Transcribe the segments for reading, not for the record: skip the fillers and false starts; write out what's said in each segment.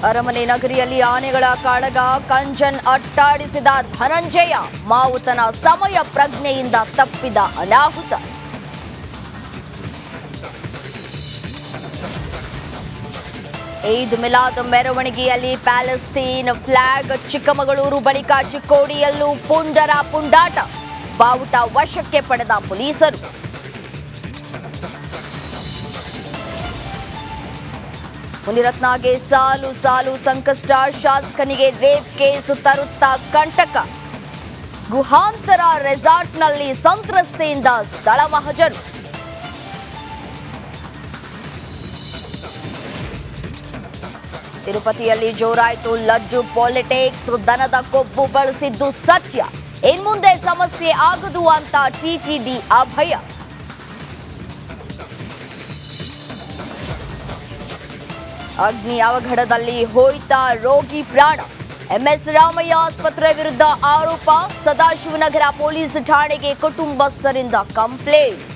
ಅರಮನೆ ನಗರಿಯಲ್ಲಿ ಆನೆಗಳ ಕಾಳಗ, ಕಂಜನ್ ಅಟ್ಟಾಡಿಸಿದ ಧನಂಜಯ, ಮಾವುತನ ಸಮಯ ಪ್ರಜ್ಞೆಯಿಂದ ತಪ್ಪಿದ ಅನಾಹುತ. ಈದ್ ಮಿಲಾದ್ ಮೆರವಣಿಗೆಯಲ್ಲಿ ಪ್ಯಾಲೆಸ್ತೀನ್ ಫ್ಲಾಗ್, ಚಿಕ್ಕಮಗಳೂರು ಬಳಿಕ ಚಿಕ್ಕೋಡಿಯಲ್ಲೂ ಪುಂಡರ ಪುಂಡಾಟ, ಬಾವುಟ ವಶಕ್ಕೆ ಪಡೆದ ಪೊಲೀಸರು. ಮುನಿರತ್ನಗೆ ಸಾಲು ಸಾಲು ಸಂಕಷ್ಟ, ಶಾಸಕನಿಗೆ ರೇಪ್ ಕೇಸ್ ತರುತ್ತಾ ಕಂಟಕ, ಗುಹಾಂತರ ರೆಸಾರ್ಟ್ನಲ್ಲಿ ಸಂತ್ರಸ್ತೆಯಿಂದ ಸ್ಥಳ ಮಹಜರು. ತಿರುಪತಿಯಲ್ಲಿ ಜೋರಾಯಿತು ಲಡ್ಡು ಪಾಲಿಟಿಕ್ಸ್, ದನದ ಕೊಬ್ಬು ಬಳಸಿದ್ದು ಸತ್ಯ, ಇನ್ಮುಂದೆ ಸಮಸ್ಯೆ ಆಗದು ಅಂತ ಟಿಟಿಡಿ ಅಭಯ. ಅಗ್ನಿ ಅವಘಡದಲ್ಲಿ ಹೋಯ್ತ ರೋಗಿ ಪ್ರಾಣ, ಎಂಎಸ್ ರಾಮಯ್ಯ ಆಸ್ಪತ್ರೆ ವಿರುದ್ಧ ಆರೋಪ, ಸದಾಶಿವನಗರ ಪೊಲೀಸ್ ಠಾಣೆಗೆ ಕುಟುಂಬಸ್ಥರಿಂದ ಕಂಪ್ಲೇಂಟ್.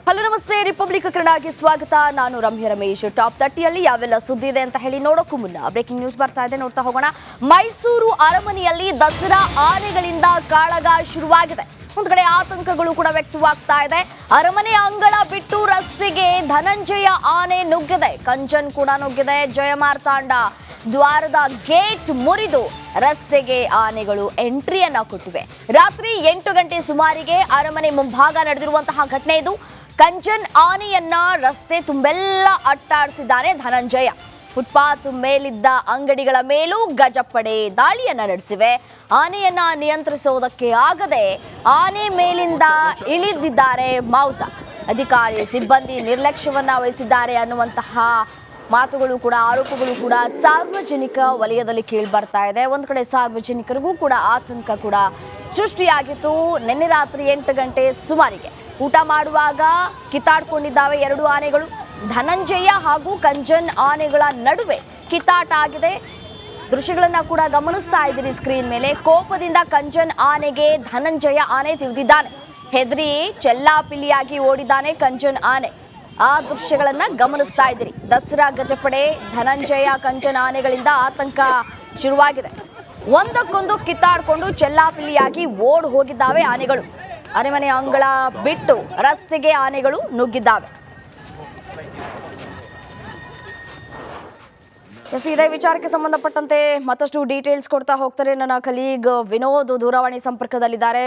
ಹಲೋ ನಮಸ್ತೆ, ರಿಪಬ್ಲಿಕ್ ಕನ್ನಡಗೆ ಸ್ವಾಗತ. ನಾನು ರಮ್ಯ ರಮೇಶ್. ಟಾಪ್ 30ಯಲ್ಲಿ ಯಾವೆಲ್ಲ ಸುದ್ದಿ ಇದೆ ಅಂತ ಹೇಳಿ ನೋಡೋಕ್ಕೂ ಮುನ್ನ ಬ್ರೇಕಿಂಗ್ ನ್ಯೂಸ್ ಬರ್ತಾ ಇದೆ, ನೋಡ್ತಾ ಹೋಗೋಣ. ಮೈಸೂರು ಅರಮನೆಯಲ್ಲಿ ದಸರಾ ಆನೆಗಳಿಂದ ಕಾಳಗ ಶುರುವಾಗಿದೆ. ಒಂದು ಕಡೆ ಆತಂಕಗಳು ಕೂಡ ವ್ಯಕ್ತವಾಗ್ತಾ ಇದೆ. ಅರಮನೆ ಅಂಗಳ ಬಿಟ್ಟು ರಸ್ತೆಗೆ ಧನಂಜಯ ಆನೆ ನುಗ್ಗಿದೆ, ಕಂಚನ್ ಕೂಡ ನುಗ್ಗಿದೆ. ಜಯಮಾರ್ತಾಂಡ ದ್ವಾರದ ಗೇಟ್ ಮುರಿದು ರಸ್ತೆಗೆ ಆನೆಗಳು ಎಂಟ್ರಿಯನ್ನ ಕೊಟ್ಟಿವೆ. ರಾತ್ರಿ 8 ಗಂಟೆ ಸುಮಾರಿಗೆ ಅರಮನೆ ಮುಂಭಾಗ ನಡೆದಿರುವಂತಹ ಘಟನೆ ಇದು. ಕಂಚನ್ ಆನೆಯನ್ನ ರಸ್ತೆ ತುಂಬೆಲ್ಲ ಅಟ್ಟಾಡಿಸಿದ್ದಾನೆ ಧನಂಜಯ. ಫುಟ್ಪಾತ್ ಮೇಲಿದ್ದ ಅಂಗಡಿಗಳ ಮೇಲೂ ಗಜಪಡೆ ದಾಳಿಯನ್ನ ನಡೆಸಿವೆ. ಆನೆಯನ್ನ ನಿಯಂತ್ರಿಸುವುದಕ್ಕೆ ಆಗದೆ ಆನೆ ಮೇಲಿಂದ ಇಳಿದಿದ್ದಾರೆ ಮಾವುತ. ಅಧಿಕಾರಿ ಸಿಬ್ಬಂದಿ ನಿರ್ಲಕ್ಷ್ಯವನ್ನ ವಹಿಸಿದ್ದಾರೆ ಅನ್ನುವಂತಹ ಮಾತುಗಳು ಕೂಡ, ಆರೋಪಗಳು ಕೂಡ ಸಾರ್ವಜನಿಕ ವಲಯದಲ್ಲಿ ಕೇಳಿ ಬರ್ತಾ ಇದೆ. ಒಂದು ಕಡೆ ಸಾರ್ವಜನಿಕರಿಗೂ ಕೂಡ ಆತಂಕ ಕೂಡ ಸೃಷ್ಟಿಯಾಗಿತ್ತು. ನಿನ್ನೆ ರಾತ್ರಿ 8 ಗಂಟೆ ಸುಮಾರಿಗೆ ಊಟ ಮಾಡುವಾಗ ಕಿತ್ತಾಡ್ಕೊಂಡಿದ್ದಾವೆ 2 ಆನೆಗಳು. ಧನಂಜಯ ಹಾಗೂ ಕಂಜನ್ ಆನೆಗಳ ನಡುವೆ ಕಿತ್ತಾಟ ಆಗಿದೆ. ದೃಶ್ಯಗಳನ್ನ ಕೂಡ ಗಮನಿಸ್ತಾ ಇದ್ದೀರಿ ಸ್ಕ್ರೀನ್ ಮೇಲೆ. ಕೋಪದಿಂದ ಕಂಜನ್ ಆನೆಗೆ ಧನಂಜಯ ಆನೆ ತಿವಿದಿದ್ದಾನೆ. ಹೆದರಿ ಚೆಲ್ಲಾಪಿಲ್ಲಿಯಾಗಿ ಓಡಿದ್ದಾನೆ ಕಂಜನ್ ಆನೆ. ಆ ದೃಶ್ಯಗಳನ್ನ ಗಮನಿಸ್ತಾ ಇದ್ದೀರಿ. ದಸರಾ ಗಜಪಡೆ, ಧನಂಜಯ, ಕಂಚನ್ ಆನೆಗಳಿಂದ ಆತಂಕ ಶುರುವಾಗಿದೆ. ಒಂದಕ್ಕೊಂದು ಕಿತ್ತಾಡ್ಕೊಂಡು ಚೆಲ್ಲಾಪಿಲ್ಲಿಯಾಗಿ ಓಡ್ ಹೋಗಿದ್ದಾವೆ ಆನೆಗಳು. ಅರಮನೆ ಅಂಗಳ ಬಿಟ್ಟು ರಸ್ತೆಗೆ ಆನೆಗಳು ನುಗ್ಗಿದ್ದಾವೆ. ಇದೇ ವಿಚಾರಕ್ಕೆ ಸಂಬಂಧಪಟ್ಟಂತೆ ಮತ್ತಷ್ಟು ಡೀಟೇಲ್ಸ್ ಕೊಡ್ತಾ ಹೋಗ್ತಾರೆ ನನ್ನ ಕಲೀಗ್ ವಿನೋದ್ ದೂರವಾಣಿ ಸಂಪರ್ಕದಲ್ಲಿದ್ದಾರೆ.